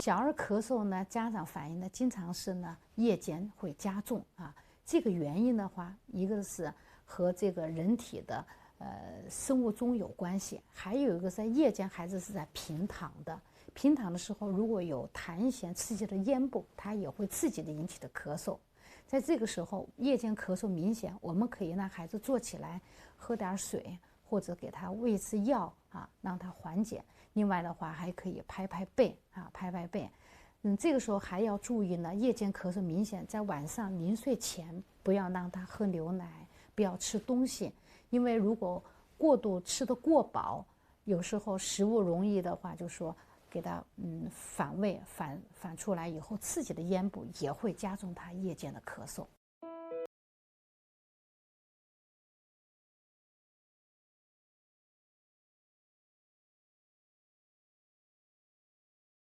小儿咳嗽呢，家长反映呢，经常是呢夜间会加重啊。这个原因的话，一个是和这个人体的生物钟有关系，还有一个在夜间孩子是在平躺的，平躺的时候如果有痰涎刺激的咽部，它也会刺激的引起的咳嗽。在这个时候，夜间咳嗽明显，我们可以让孩子坐起来，喝点水，或者给他喂次药啊，让他缓解。另外的话，还可以拍拍背啊，拍拍背。这个时候还要注意呢，夜间咳嗽明显，在晚上临睡前不要让他喝牛奶，不要吃东西，因为如果过度吃得过饱，有时候食物容易的话，就说给他反胃反出来以后，刺激的咽部也会加重他夜间的咳嗽。